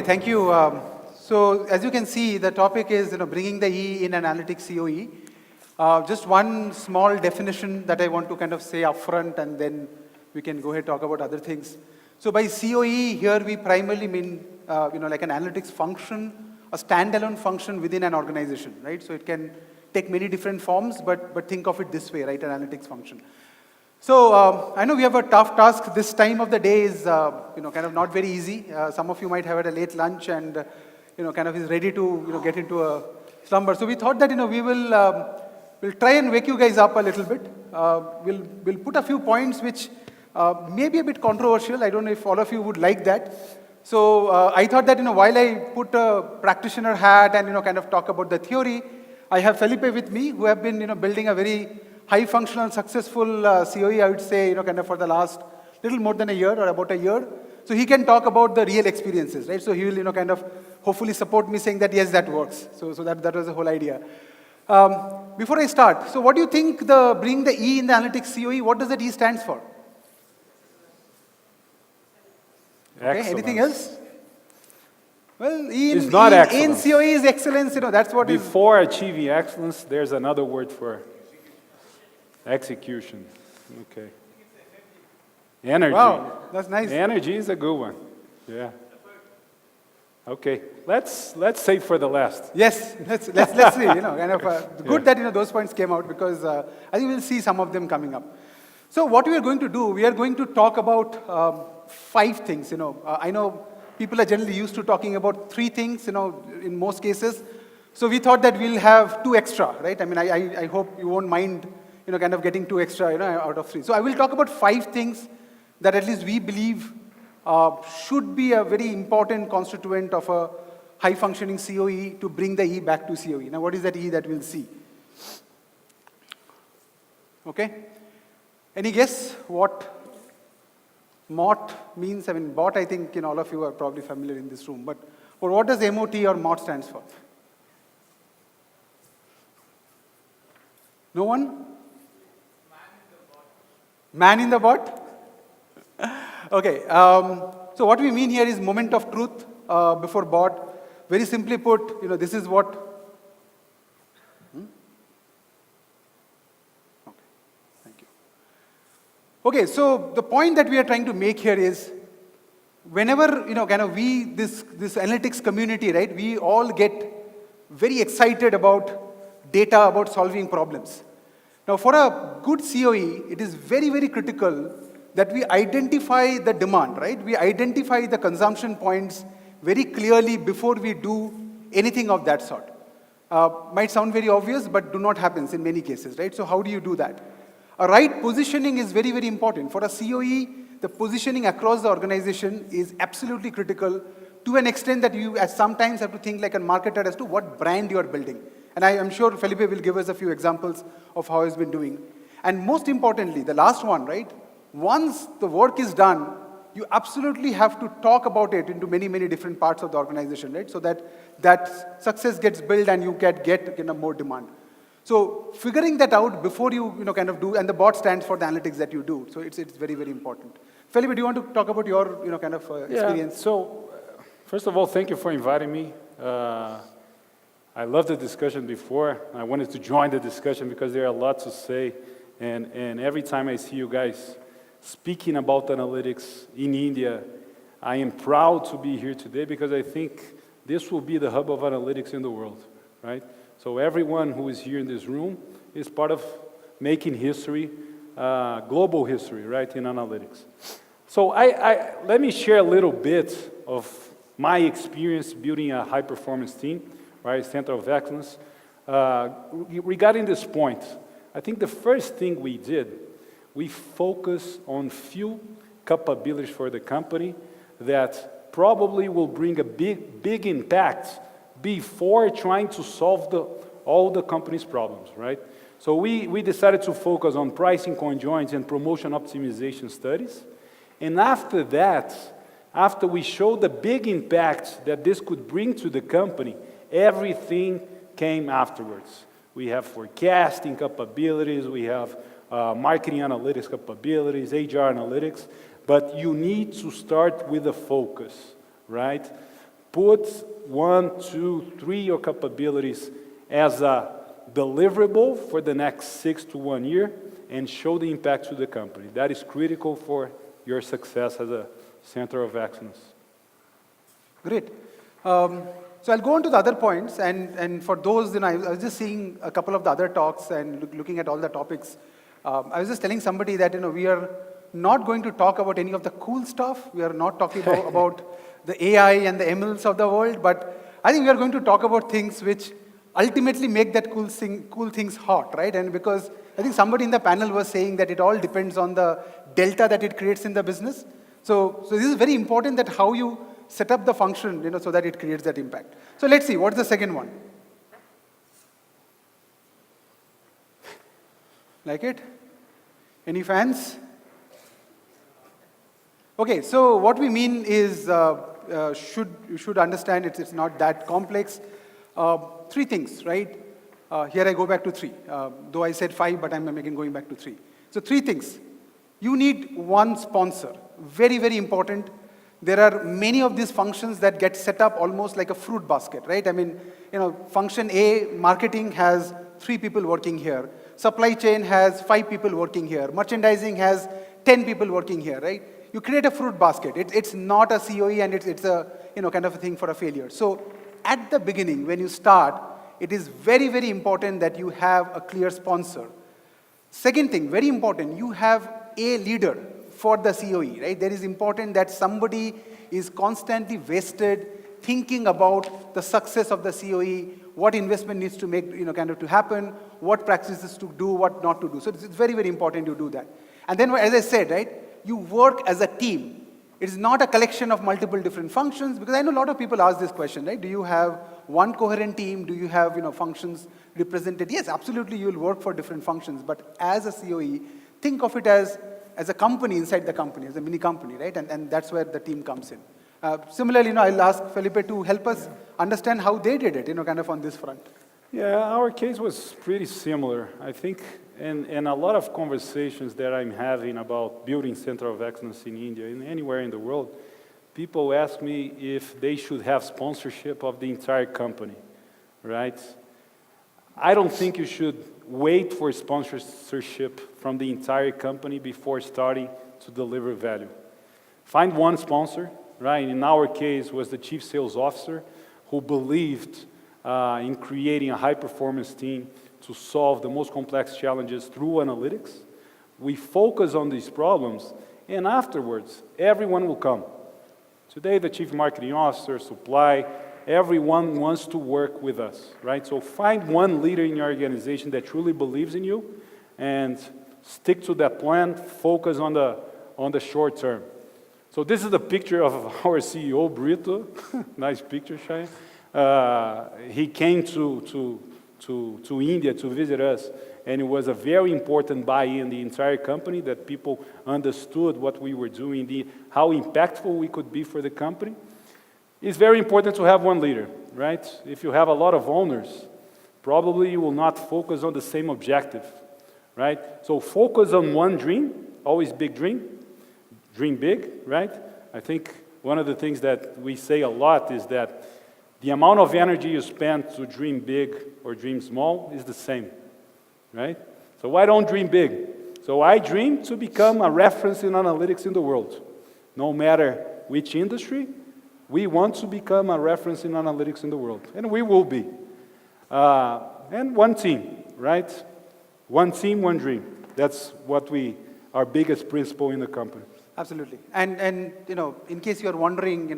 thank you. So as you can see, the topic is bringing the E in Analytics CoE. Just one small definition that I want to kind of say upfront, and then we can go ahead and talk about other things. So by CoE here we primarily mean like an analytics function, a standalone function within an organization, right? So it can take many different forms, but think of it this way, right? An analytics function. So I know we have a tough task. This time of the day is kind of not very easy. Some of you might have had a late lunch and kind of is ready to get into a slumber. So we thought that we will we'll try and wake you guys up a little bit. We'll put a few points which may be a bit controversial. I don't know if all of you would like that. So I thought that while I put a practitioner hat and kind of talk about the theory, I have Felipe with me, who have been building a very high functional, successful CoE, I would say, kind of for the last little more than a year or about a year. So he can talk about the real experiences, right? So he will, kind of hopefully support me saying that, yes, that works. So that was the whole idea. Before I start, so what do you think bring the E in the Analytics CoE, what does that E stands for? Okay, anything else? Well, E in CoE is excellence, that's what Before achieving excellence, there's another word for execution. Okay. Energy. Wow, that's nice. Energy is a good one. Yeah. Okay. Let's save for the last. Yes. Let's see. Kind of good that those points came out, because I think we'll see some of them coming up. So what we are going to do, we are going to talk about 5 things. I know people are generally used to talking about 3 things. In most cases. So we thought that we'll have 2 extra, right? I mean, I hope you won't mind. Kind of getting 2 extra, out of 3. So I will talk about 5 things that at least we believe should be a very important constituent of a high-functioning CoE to bring the E back to CoE. Now, what is that E that we'll see? Okay? Any guess what MOT means? I mean, BOT, I think all of you are probably familiar in this room. But what does MOT or MOT stands for? No one? Man in the bot? Okay. So what we mean here is moment of truth before bot. Very simply put, this is what. Okay. Thank you. Okay. So the point that we are trying to make here is, whenever kind of this analytics community, right? We all get very excited about data, about solving problems. Now, for a good CoE, it is very, very critical that we identify the demand, right? We identify the consumption points very clearly before we do anything of that sort. Might sound very obvious, but do not happen in many cases, right? So how do you do that? A right positioning is very, very important. For a CoE, the positioning across the organization is absolutely critical, to an extent that you sometimes have to think like a marketer as to what brand you are building. And I am sure Felipe will give us a few examples of how he's been doing. And most importantly, the last one, right? Once the work is done, you absolutely have to talk about it into many, many different parts of the organization, right? So that success gets built and you get more demand. So figuring that out before you kind of do, and the bot stands for the analytics that you do. So it's very, very important. Felipe, do you want to talk about your kind of experience? Yeah. So first of all, thank you for inviting me. I loved the discussion before. I wanted to join the discussion because there are a lot to say. And every time I see you guys speaking about analytics in India, I am proud to be here today, because I think this will be the hub of analytics in the world, right? So everyone who is here in this room is part of making history, global history, right, in analytics. So let me share a little bit of my experience building a high-performance team, right, Center of Excellence. Regarding this point, I think the first thing we did, we focused on few capabilities for the company that probably will bring a big impact before trying to solve all the company's problems, right? So we decided to focus on pricing conjoints and promotion optimization studies. And after that, after we showed the big impact that this could bring to the company, everything came afterwards. We have forecasting capabilities, we have marketing analytics capabilities, HR analytics, but you need to start with a focus, right? put 1, 2, 3 your capabilities as a deliverable for the next 6 to 1 year and show the impact to the company. That is critical for your success as a center of excellence. Great. So I'll go on to the other points, and for those, I was just seeing a couple of the other talks and looking at all the topics. I was just telling somebody that, we are not going to talk about any of the cool stuff. We are not talking about the AI and the MLs of the world, but I think we are going to talk about things which ultimately make that cool things hot, right? And because I think somebody in the panel was saying that it all depends on the delta that it creates in the business. So this is very important, that how you set up the function, so that it creates that impact. So let's see, what's the second one? Like it? Any fans? Okay, so what we mean is, you should understand it's not that complex. 3 things, right? Here I go back to 3. Though I said 5, but I'm again going back to 3. So 3 things. You need one sponsor. Very, very important. There are many of these functions that get set up almost like a fruit basket, right? I mean, function A, marketing, has 3 people working here. Supply chain has 5 people working here. Merchandising has 10 people working here, right? You create a fruit basket. It's not a COE, and it's a, kind of a thing for a failure. So at the beginning, when you start, it is very, very important that you have a clear sponsor. Second thing, very important, you have a leader for the COE, right? There is important that somebody is constantly vested, thinking about the success of the COE, what investment needs to make, to happen, what practices to do, what not to do. So it's very, very important you do that. And then, as I said, right, you work as a team. It's not a collection of multiple different functions, because I know a lot of people ask this question, right? Do you have one coherent team? Do you have, functions represented? Yes, absolutely, you will work for different functions, but as a COE, think of it as a company inside the company, as a mini company, right? And that's where the team comes in. Similarly, I'll ask Felipe to help us understand how they did it, kind of on this front. Yeah, our case was pretty similar. I think in a lot of conversations that I'm having about building center of excellence in India and anywhere in the world, people ask me if they should have sponsorship of the entire company, right? I don't think you should wait for sponsorship from the entire company before starting to deliver value. Find one sponsor, right? In our case, was the chief sales officer who believed in creating a high-performance team to solve the most complex challenges through analytics. We focus on these problems, and afterwards, everyone will come. Today, the chief marketing officer, supply, everyone wants to work with us, right? So find one leader in your organization that truly believes in you, and stick to that plan, focus on the short term. So this is the picture of our CEO, Brito. Nice picture, Shai. He came to India to visit us, and it was a very important buy-in the entire company, that people understood what we were doing, how impactful we could be for the company. It's very important to have one leader, right? If you have a lot of owners, probably you will not focus on the same objective, right? So focus on one dream, always big dream big, right? I think one of the things that we say a lot is that the amount of energy you spend to dream big or dream small is the same, right? So why don't dream big? So I dream to become a reference in analytics in the world. No matter which industry, we want to become a reference in analytics in the world, and we will be. And one team, right? One team, one dream. That's what our biggest principle in the company. Absolutely. And in case you're wondering,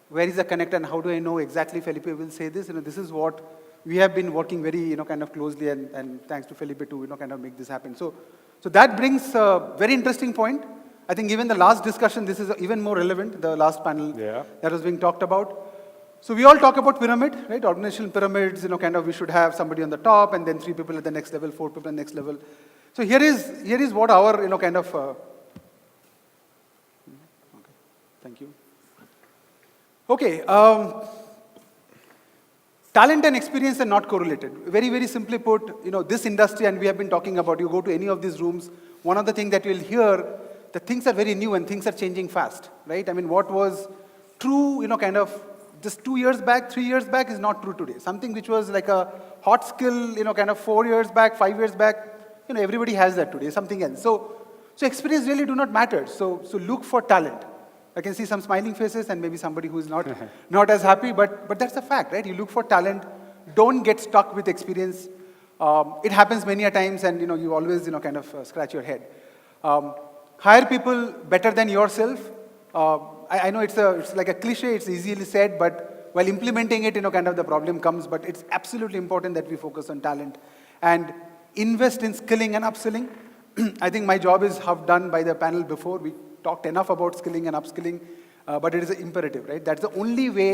where is the connect and how do I know exactly Felipe will say this, this is what we have been working very, closely, and thanks to Felipe to, make this happen. So that brings a very interesting point. I think even the last discussion, this is even more relevant, the last panel that was being talked about. So we all talk about pyramid, right? Organizational pyramids, we should have somebody on the top, and then 3 people at the next level, 4 people at the next level. So here is what our, okay, thank you. Okay, talent and experience are not correlated. Very, very simply put, this industry, and we have been talking about, you go to any of these rooms, one of the things that you'll hear, that things are very new and things are changing fast, right? I mean, what was true, kind of just 2 years back, 3 years back is not true today. Something which was like a hot skill, kind of 4 years back, 5 years back, everybody has that today, something else. So experience really do not matter. So look for talent. I can see some smiling faces and maybe somebody who is not as happy, but that's a fact, right? You look for talent. Don't get stuck with experience. It happens many a times, and you always kind of scratch your head. Hire people better than yourself. I know it's like a cliche. It's easily said, but while implementing it, kind of the problem comes. But it's absolutely important that we focus on talent and invest in skilling and upskilling. I think my job is half done by the panel before. We talked enough about skilling and upskilling, but it is imperative, right? That's the only way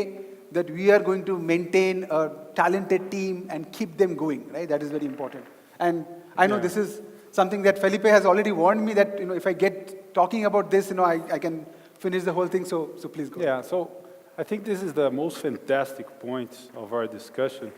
that we are going to maintain a talented team and keep them going, right? That is very important. And I know this is something that Felipe has already warned me that, if I get talking about this, I can finish the whole thing, so please go. Yeah, so I think this is the most fantastic point of our discussion.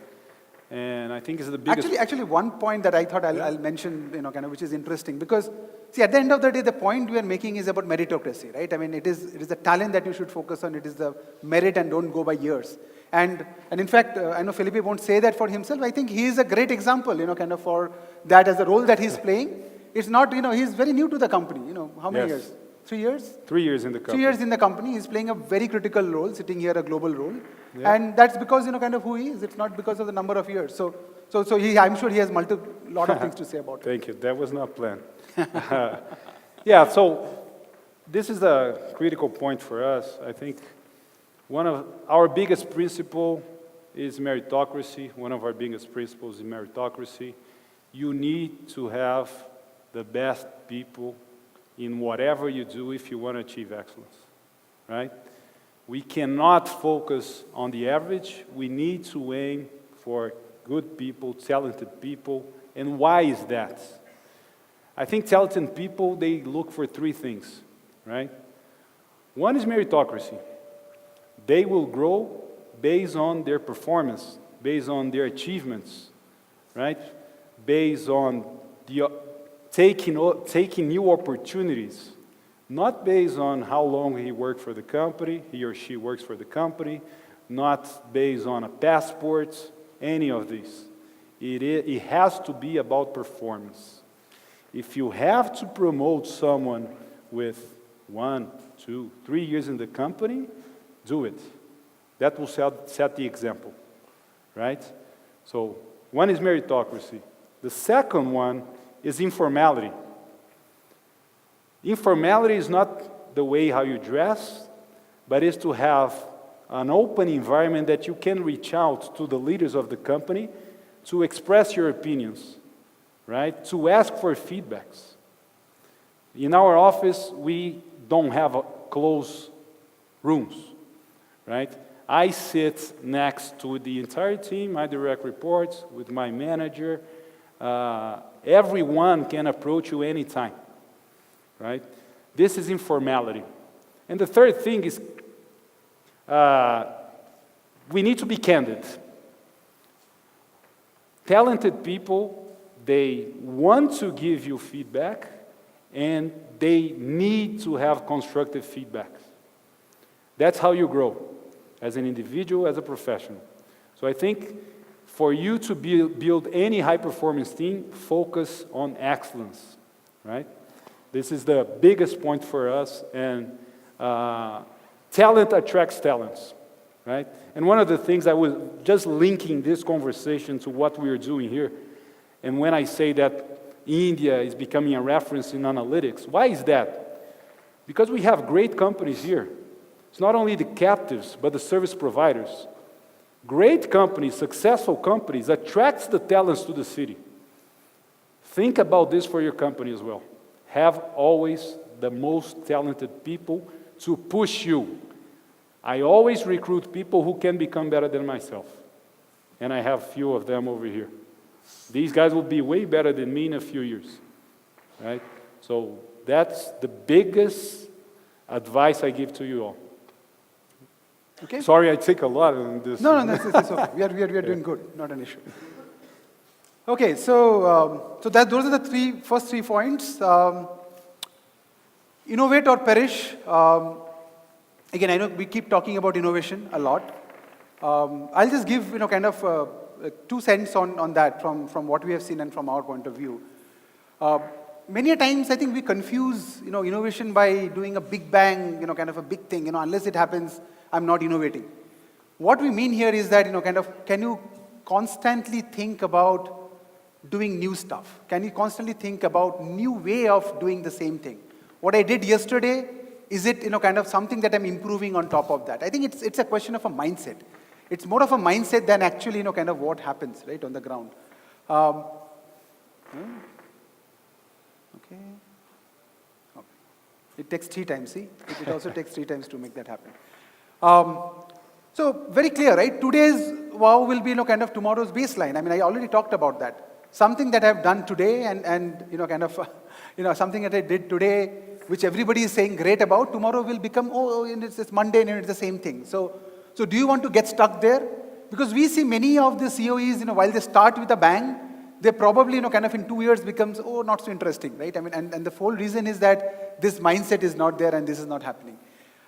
And I think it's the biggest... Actually, one point that I thought I'll mention, kind of, which is interesting, because, see, at the end of the day, the point we are making is about meritocracy, right? I mean, it is the talent that you should focus on. It is the merit, and don't go by years. And in fact, I know Felipe won't say that for himself. I think he is a great example, kind of, for that as a role that he's playing. It's not, he's very new to the company. How many years? 3 years? 3 years in the company. 3 years in the company. He's playing a very critical role, sitting here, a global role. Yeah. And that's because, kind of who he is. It's not because of the number of years. So I'm sure he has lot of things to say about it. Thank you. That was not planned. Yeah, so this is a critical point for us. I think one of our biggest principle is meritocracy. One of our biggest principles is meritocracy. You need to have the best people in whatever you do if you want to achieve excellence, right? We cannot focus on the average. We need to aim for good people, talented people. And why is that? I think talented people, they look for 3 things, right? One is meritocracy. They will grow based on their performance, based on their achievements, right? Based on the taking new opportunities, not based on how long he worked for the company, he or she works for the company, not based on a passport, any of these. It has to be about performance. If you have to promote someone with 1, 2, 3 years in the company, do it. That will set the example, right? So one is meritocracy. The second one is informality. Informality is not the way how you dress, but is to have an open environment that you can reach out to the leaders of the company to express your opinions, right? To ask for feedbacks. In our office, we don't have closed rooms, right? I sit next to the entire team, my direct reports, with my manager. Everyone can approach you anytime, right? This is informality. And the third thing is we need to be candid. Talented people, they want to give you feedback, and they need to have constructive feedback. That's how you grow, as an individual, as a professional. So I think for you to build any high-performance team, focus on excellence, right? This is the biggest point for us, and talent attracts talents, right? And one of the things I was just linking this conversation to what we are doing here, and when I say that India is becoming a reference in analytics, why is that? Because we have great companies here. It's not only the captives, but the service providers. Great companies, successful companies, attracts the talents to the city. Think about this for your company as well. Have always the most talented people to push you. I always recruit people who can become better than myself. And I have a few of them over here. These guys will be way better than me in a few years, right? So that's the biggest advice I give to you all. Okay. Sorry, I take a lot on this. No, that's okay. We are doing good. Not an issue. Okay, so those are the first three points. Innovate or perish. Again, I know we keep talking about innovation a lot. I'll just give, kind of 2 cents on that from what we have seen and from our point of view. Many a times, I think we confuse, innovation by doing a big bang, kind of a big thing. Unless it happens, I'm not innovating. What we mean here is that, can you constantly think about doing new stuff? Can you constantly think about new way of doing the same thing? What I did yesterday, is it, kind of something that I'm improving on top of that? I think it's a question of a mindset. It's more of a mindset than actually, kind of what happens, right, on the ground. Okay. It takes 3 times, see? It also takes 3 times to make that happen. So very clear, right? Today's wow will be, kind of tomorrow's baseline. I mean, I already talked about that. Something that I've done today and kind of, something that I did today, which everybody is saying great about, tomorrow will become, and it's Monday and it's the same thing. So do you want to get stuck there? Because we see many of the COEs, while they start with a bang, they probably, kind of in 2 years becomes, not so interesting, right? I mean, and the whole reason is that this mindset is not there and this is not happening.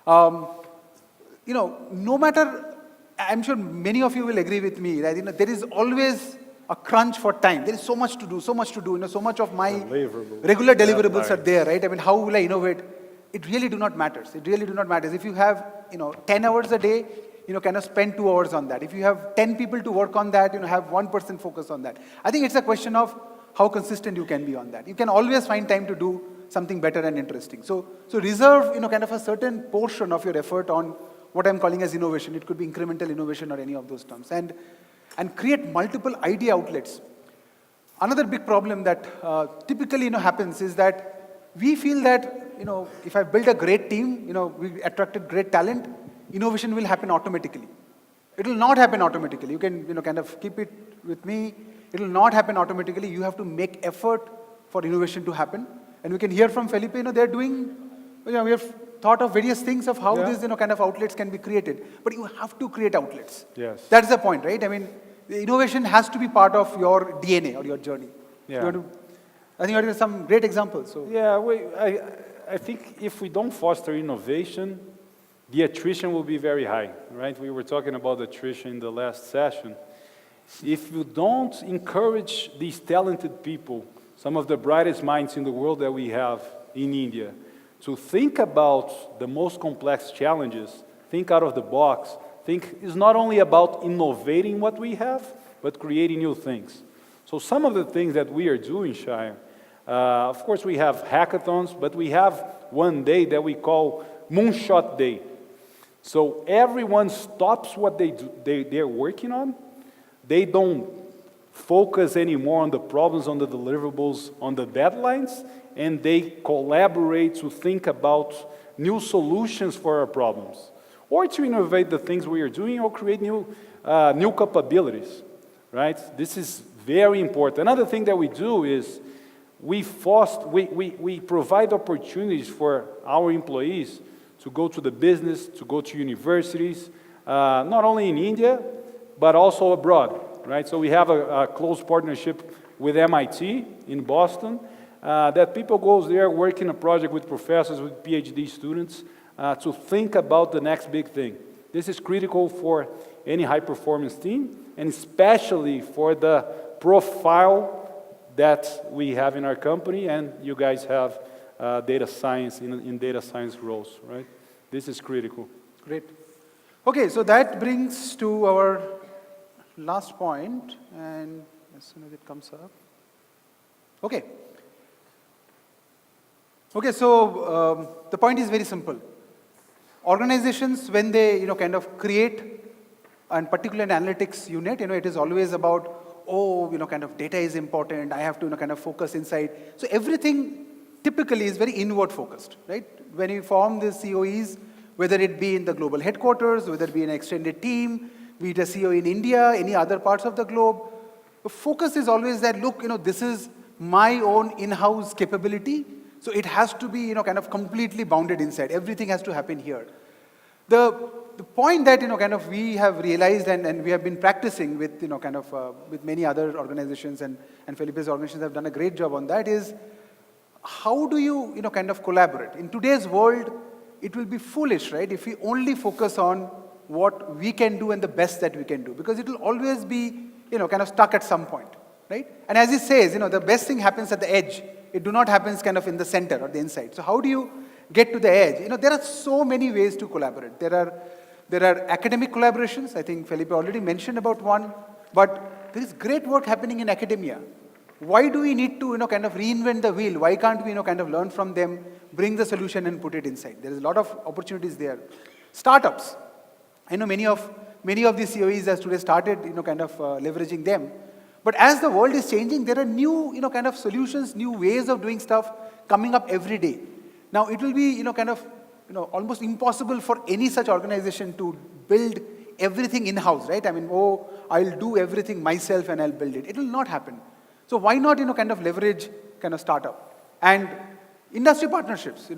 No matter, I'm sure many of you will agree with me, that there is always a crunch for time. There is so much to do, so much of my regular deliverables are there, right? I mean, how will I innovate? It really do not matter. It really do not matter. If you have, 10 hours a day, kind of spend 2 hours on that. If you have 10 people to work on that, have one person focus on that. I think it's a question of how consistent you can be on that. You can always find time to do something better and interesting. So reserve, kind of a certain portion of your effort on what I'm calling as innovation. It could be incremental innovation or any of those terms. And create multiple idea outlets. Another big problem that typically happens is that we feel that if I build a great team, we attracted great talent, innovation will happen automatically. It will not happen automatically. You can kind of keep it with me. It will not happen automatically. You have to make effort for innovation to happen. And we can hear from Felipe. They're doing. We have thought of various things of how these kind of outlets can be created. But you have to create outlets. Yes. That's the point, right? I mean, the innovation has to be part of your DNA or your journey. Yeah. I think you have some great examples. So. Yeah, I think if we don't foster innovation, the attrition will be very high, right? We were talking about attrition in the last session. If you don't encourage these talented people, some of the brightest minds in the world that we have in India, to think about the most complex challenges, think out of the box, think is not only about innovating what we have, but creating new things. So some of the things that we are doing, Shire, of course we have hackathons, but we have one day that we call Moonshot Day. So everyone stops what they're working on. They don't focus anymore on the problems, on the deliverables, on the deadlines, and they collaborate to think about new solutions for our problems, or to innovate the things we are doing, or create new capabilities, right? This is very important. Another thing that we do is we provide opportunities for our employees to go to the business, to go to universities, not only in India, but also abroad, right? So we have a close partnership with MIT in Boston, that people goes there, work in a project with professors, with PhD students, to think about the next big thing. This is critical for any high-performance team, and especially for the profile that we have in our company, and you guys have data science in data science roles, right? This is critical. Great. Okay, so that brings to our last point, and as soon as it comes up. Okay. Okay, so the point is very simple. Organizations, when they kind of create, and particularly an analytics unit, it is always about, kind of data is important. I have to kind of focus inside. So everything typically is very inward focused, right? When you form the COEs, whether it be in the global headquarters, whether it be an extended team, be it a COE in India, any other parts of the globe, the focus is always that, look, this is my own in-house capability. So it has to be, kind of completely bounded inside. Everything has to happen here. The point that, kind of we have realized and we have been practicing with, kind of with many other organizations, and Felipe's organizations have done a great job on that, is how do you, kind of collaborate? In today's world, it will be foolish, right, if we only focus on what we can do and the best that we can do, because it will always be, kind of stuck at some point, right? And as he says, the best thing happens at the edge. It do not happens kind of in the center or the inside. So how do you get to the edge? There are so many ways to collaborate. There are academic collaborations. I think Felipe already mentioned about one, but there is great work happening in academia. Why do we need to, kind of reinvent the wheel? Why can't we, kind of learn from them, bring the solution and put it inside? There is a lot of opportunities there. Startups. I know many of these COEs as today started, kind of leveraging them. But as the world is changing, there are new, kind of solutions, new ways of doing stuff coming up every day. Now, it will be, kind of, almost impossible for any such organization to build everything in-house, right? I mean, I'll do everything myself and I'll build it. It will not happen. So why not, kind of leverage kind of startup? And industry partnerships,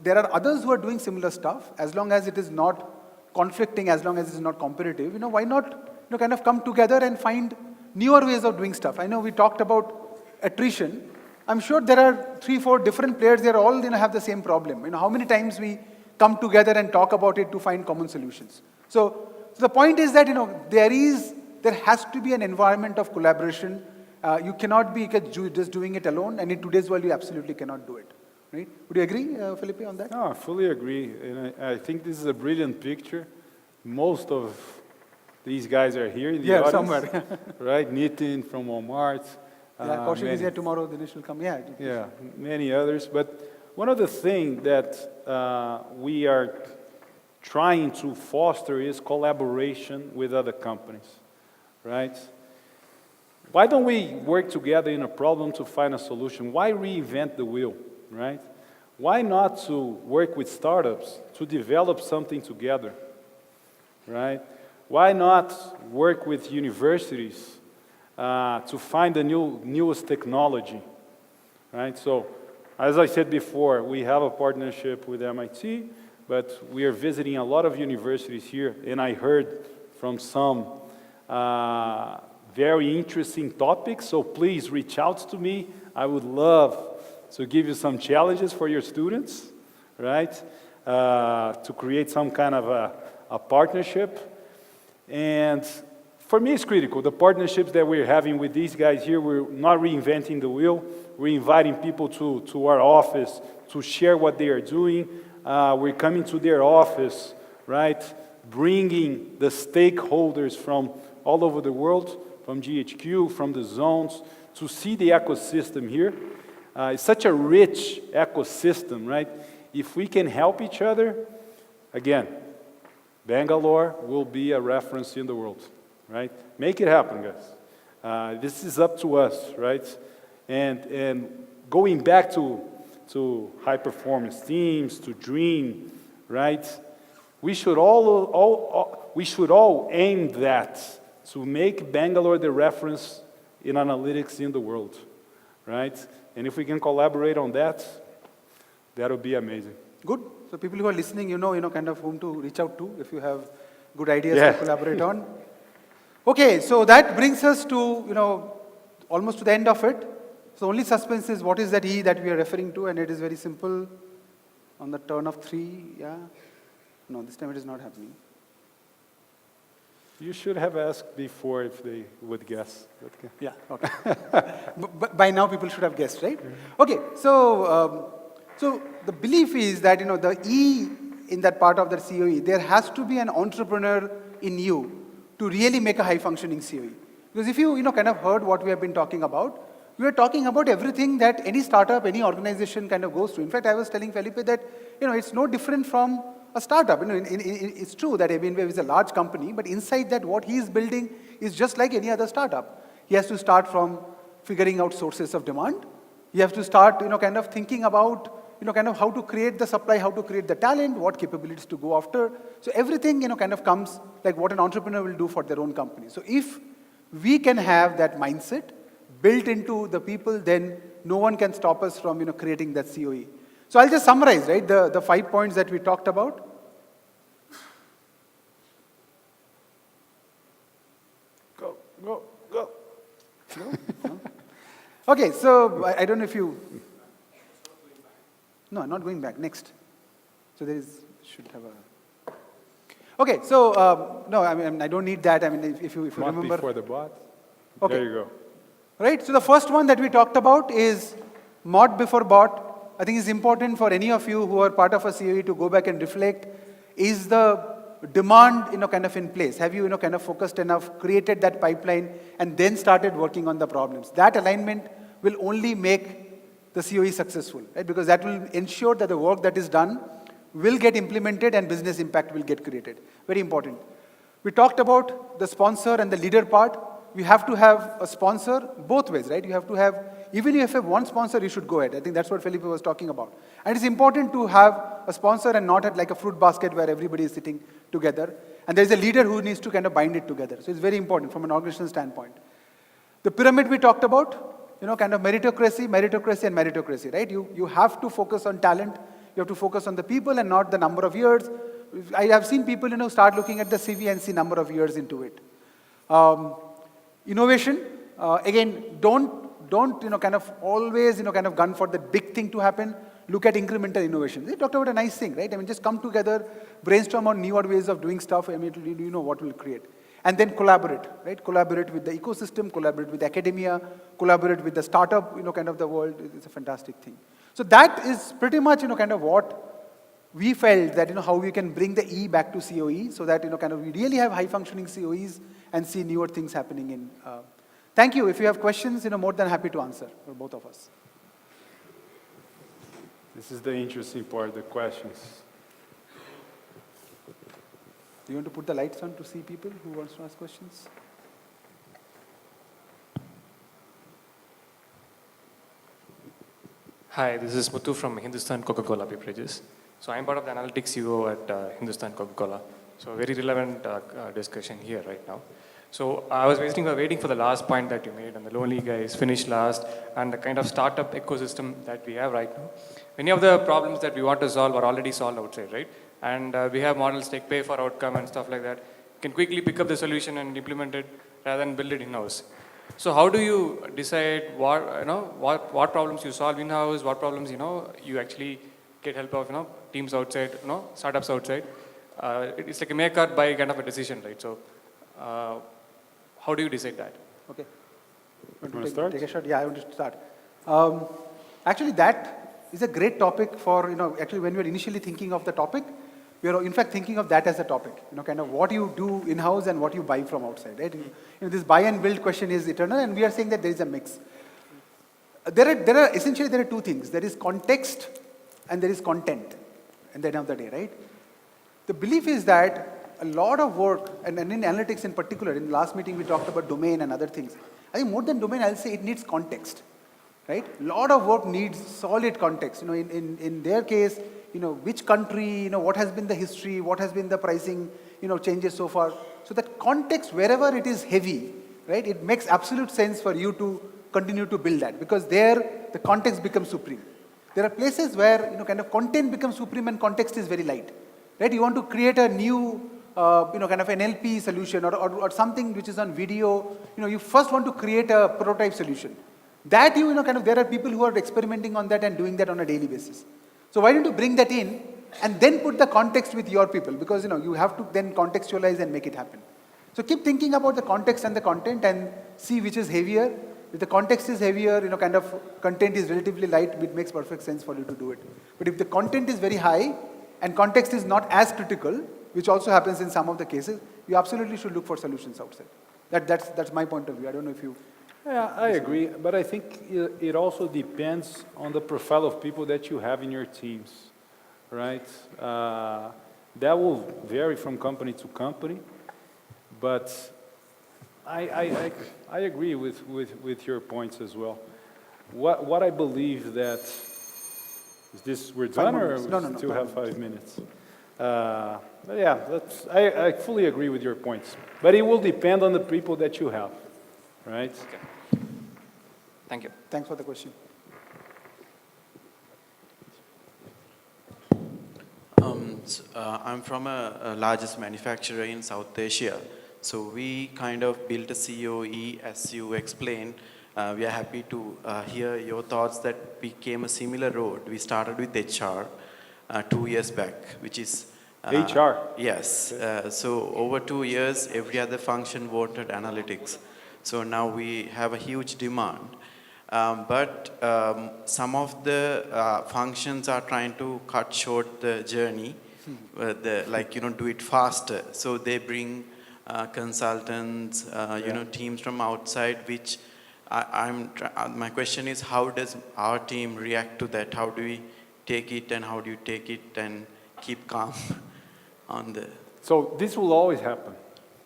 there are others who are doing similar stuff. As long as it is not conflicting, as long as it is not competitive, why not, kind of come together and find newer ways of doing stuff? I know we talked about attrition. I'm sure there are 3-4 different players. They all, have the same problem. How many times we come together and talk about it to find common solutions? So the point is that, there has to be an environment of collaboration. You cannot be just doing it alone, and in today's world, you absolutely cannot do it. Right? Would you agree, Felipe, on that? No, I fully agree. And I think this is a brilliant picture. Most of these guys are here in the audience. Somewhere. Right? Nitin from Walmart. Kaushik is here tomorrow, Dinesh will come. Yeah, many others. But one of the things that we are trying to foster is collaboration with other companies, right? Why don't we work together in a problem to find a solution? Why reinvent the wheel, right? Why not to work with startups to develop something together, right? Why not work with universities to find the newest technology, right? So, as I said before, we have a partnership with MIT, but we are visiting a lot of universities here, and I heard from some very interesting topics, so please reach out to me. I would love to give you some challenges for your students, right? To create some kind of a partnership. And for me, it's critical. The partnerships that we're having with these guys here, we're not reinventing the wheel. We're inviting people to our office to share what they are doing. We're coming to their office, right? Bringing the stakeholders from all over the world, from GHQ, from the zones, to see the ecosystem here. It's such a rich ecosystem, right? If we can help each other, again, Bangalore will be a reference in the world, right? Make it happen, guys. This is up to us, right? And going back to high-performance teams, to dream, right? We should all aim that to make Bangalore the reference in analytics in the world, right? And if we can collaborate on that, that'll be amazing. Good. So people who are listening, kind of whom to reach out to if you have good ideas to collaborate on. Okay, so that brings us to, almost to the end of it. So only suspense is what is that E that we are referring to, and it is very simple. On the turn of 3, yeah. No, this time it is not happening. You should have asked before if they would guess. Okay. Yeah, okay. But by now people should have guessed, right? Okay, so so the belief is that, the E in that part of the COE, there has to be an entrepreneur in you to really make a high-functioning COE. Because if you, kind of heard what we have been talking about, we are talking about everything that any startup, any organization kind of goes through. In fact, I was telling Felipe that, it's no different from a startup. It's true that InBev is a large company, but inside that, what he is building is just like any other startup. He has to start from figuring out sources of demand. He has to start, kind of thinking about, kind of how to create the supply, how to create the talent, what capabilities to go after. So everything, kind of comes like what an entrepreneur will do for their own company. So if we can have that mindset built into the people, then no one can stop us from, creating that COE. So I'll just summarize, right, the 5 points that we talked about. Go. No? Okay, so I don't know if you... No, I'm not going back. Next. So there is, should have a, okay, so, no, I mean, I don't need that. I mean, if you Not remember. before the bot. Okay. There you go. Right, so the first one that we talked about is mod before bot. I think it's important for any of you who are part of a COE to go back and reflect. Is the demand, kind of in place? Have you, kind of focused enough, created that pipeline, and then started working on the problems? That alignment will only make the COE successful, right? Because that will ensure that the work that is done will get implemented and business impact will get created. Very important. We talked about the sponsor and the leader part. We have to have a sponsor both ways, right? You have to have, even if you have one sponsor, you should go ahead. I think that's what Felipe was talking about. And it's important to have a sponsor and not like a fruit basket where everybody is sitting together. And there's a leader who needs to kind of bind it together. So it's very important from an organizational standpoint. The pyramid we talked about, kind of meritocracy, and meritocracy, right? You have to focus on talent. You have to focus on the people and not the number of years. I have seen people, start looking at the CV and see number of years into it. Innovation, again, don't kind of always, kind of gun for the big thing to happen. Look at incremental innovation. They talked about a nice thing, right? I mean, just come together, brainstorm on newer ways of doing stuff. I mean, you know what will create. And then collaborate, right? Collaborate with the ecosystem, collaborate with academia, collaborate with the startup, kind of the world. It's a fantastic thing. So that is pretty much, kind of what we felt that, how we can bring the E back to COE so that, kind of we really have high-functioning COEs and see newer things happening in. Thank you. If you have questions, more than happy to answer for both of us. This is the interesting part, the questions. Do you want to put the lights on to see people who wants to ask questions? Hi, this is Muthu from Hindustan Coca-Cola Beverages. So I'm part of the Analytics CoE at Hindustan Coca-Cola. So very relevant discussion here right now. So I was waiting for the last point that you made, and the lonely guys finished last, and the kind of startup ecosystem that we have right now. Many of the problems that we want to solve are already solved outside, right? And we have models like pay for outcome and stuff like that. You can quickly pick up the solution and implement it rather than build it in-house. So how do you decide what problems you solve in-house, what problems you actually get help of teams outside, startups outside? It's like a make or buy kind of a decision, right? So how do you decide that? Okay. Want to start? Take a shot? Yeah, I want to start. Actually, that is a great topic for, actually when we were initially thinking of the topic, we are in fact thinking of that as a topic, kind of what you do in-house and what you buy from outside, right? This buy and build question is eternal, and we are saying that there is a mix. There are essentially two things. There is context and there is content at the end of the day, right? The belief is that a lot of work, and in analytics in particular, in the last meeting we talked about domain and other things. I think more than domain, I'll say it needs context, right? A lot of work needs solid context. In their case, which country, what has been the history, what has been the pricing, changes so far. So that context, wherever it is heavy, right, it makes absolute sense for you to continue to build that, because there the context becomes supreme. There are places where, kind of content becomes supreme and context is very light, right? You want to create a new, kind of an NLP solution or something which is on video. You first want to create a prototype solution. That kind of, there are people who are experimenting on that and doing that on a daily basis. So why don't you bring that in and then put the context with your people? Because, you have to then contextualize and make it happen. So keep thinking about the context and the content and see which is heavier. If the context is heavier, kind of content is relatively light, it makes perfect sense for you to do it. But if the content is very high and context is not as critical, which also happens in some of the cases, you absolutely should look for solutions outside. That's my point of view. I don't know if you... Yeah, I agree, but I think it also depends on the profile of people that you have in your teams, right? That will vary from company to company, but I agree with your points as well. What I believe that, is this, we're done or No. still have 5 minutes? But yeah, I fully agree with your points, but it will depend on the people that you have, right? Okay. Thank you. Thanks for the question. I'm from a largest manufacturer in South Asia. So we kind of built a COE, as you explained. We are happy to hear your thoughts that we came a similar road. We started with HR. 2 years back, which is HR. Yes. So over 2 years, every other function voted analytics. So now we have a huge demand. But some of the functions are trying to cut short the journey, do it faster. So they bring consultants, teams from outside, which my question is, how does our team react to that? How do we take it, and how do you take it and keep calm on the... So this will always happen.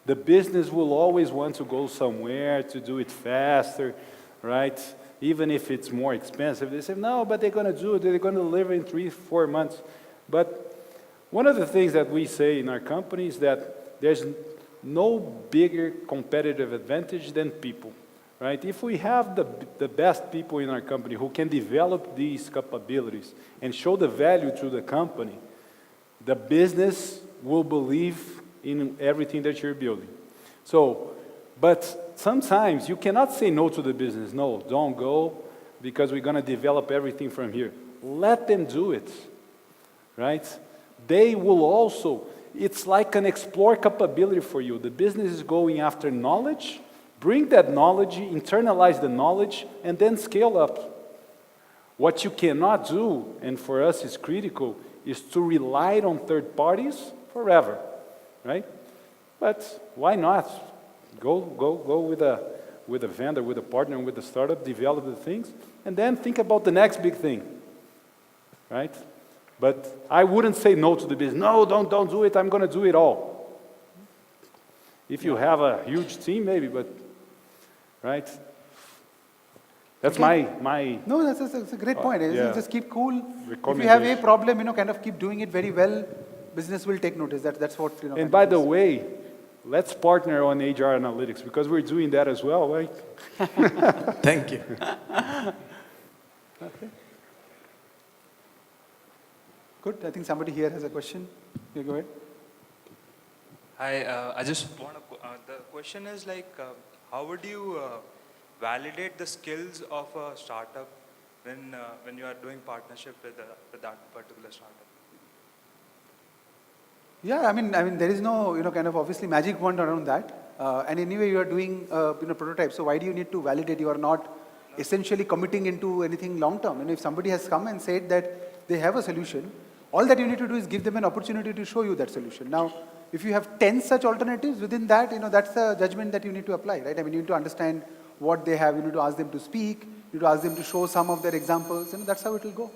The business will always want to go somewhere to do it faster, right? Even if it's more expensive. They say, no, but they're going to do it. They're going to deliver in 3-4 months. But one of the things that we say in our company is that there's no bigger competitive advantage than people, right? If we have the best people in our company who can develop these capabilities and show the value to the company, the business will believe in everything that you're building. So, but sometimes you cannot say no to the business. No, don't go, because we're going to develop everything from here. Let them do it, right? They will also, it's like an explore capability for you. The business is going after knowledge, bring that knowledge, internalize the knowledge, and then scale up. What you cannot do, and for us is critical, is to rely on third parties forever, right? But why not? Go with a vendor, with a partner, with a startup, develop the things, and then think about the next big thing, right? But I wouldn't say no to the business. No, don't do it. I'm going to do it all. If you have a huge team, maybe, but, right? That's my No, that's a great point. yeah. Just keep cool. If you have a problem, kind of keep doing it very well. Business will take notice. That's what, And by the way, let's partner on HR analytics, because we're doing that as well, right? Thank you. Okay. Good. I think somebody here has a question. You go ahead. Hi, I just want to, the question is like, how would you validate the skills of a startup when you are doing partnership with that particular startup? Yeah, I mean, there is no, kind of obviously magic wand around that. And anyway, you are doing, prototypes. So why do you need to validate? You are not essentially committing into anything long term. If somebody has come and said that they have a solution, all that you need to do is give them an opportunity to show you that solution. Now, if you have 10 such alternatives within that, that's the judgment that you need to apply, right? I mean, you need to understand what they have. You need to ask them to speak. You need to ask them to show some of their examples. That's how it will go.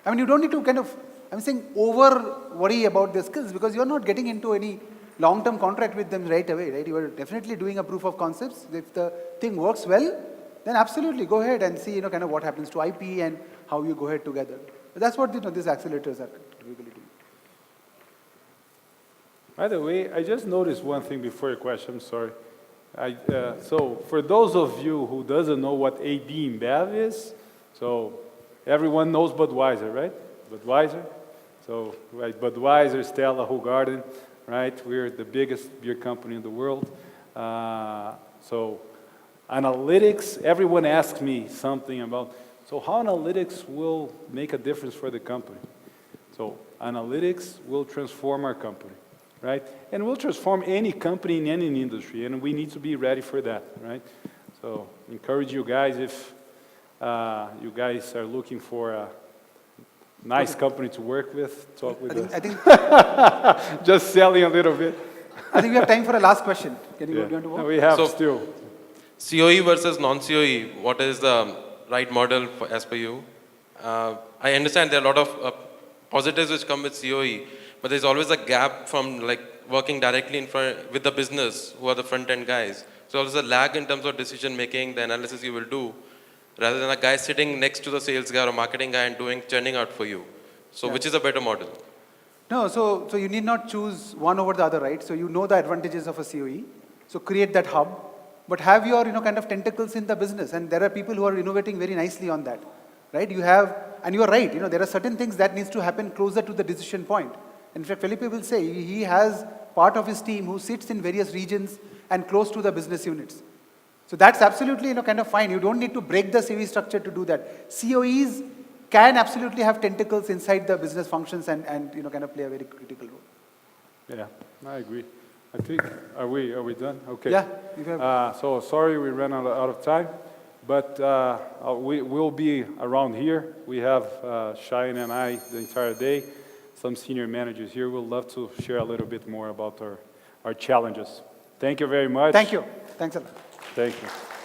I mean, you don't need to kind of, I'm saying, over worry about their skills, because you're not getting into any long-term contract with them right away, right? You are definitely doing a proof of concepts. If the thing works well, then absolutely go ahead and see, kind of what happens to IP and how you go ahead together. But that's what, these accelerators are typically doing. By the way, I just noticed one thing before your question, I'm sorry. So for those of you who doesn't know what AB InBev is, so everyone knows Budweiser, right? Budweiser. So, right, Budweiser, Stella, Hoegaarden, right? We're the biggest beer company in the world. So analytics, everyone asks me something about, so how analytics will make a difference for the company? So analytics will transform our company, right? And will transform any company in any industry, and we need to be ready for that, right? So encourage you guys, if you guys are looking for a nice company to work with, talk with us. I think Just selling a little bit. I think we have time for a last question. Can you go down to No, one? we have So- still. COE versus non-COE, what is the right model as per you? I understand there are a lot of positives which come with COE, but there's always a gap from like working directly in front with the business, who are the front-end guys. So there's a lag in terms of decision making, the analysis you will do, rather than a guy sitting next to the sales guy or marketing guy and churning out for you. So Yeah. which is a better model? No, so you need not choose one over the other, right? So you know the advantages of a COE. So create that hub, but have your, kind of tentacles in the business. And there are people who are innovating very nicely on that, right? You have, and you are right, there are certain things that needs to happen closer to the decision point. In fact, Felipe will say he has part of his team who sits in various regions and close to the business units. So that's absolutely, kind of fine. You don't need to break the COE structure to do that. COEs can absolutely have tentacles inside the business functions and you know, kind of play a very critical role. Yeah, I agree. I think, are we done? Okay. Yeah, you have- So sorry we ran out of time, but we will be around here. We have Shine and I the entire day, some senior managers here. We'll love to share a little bit more about our challenges. Thank you very much. Thank you. Thanks a lot. Thank you.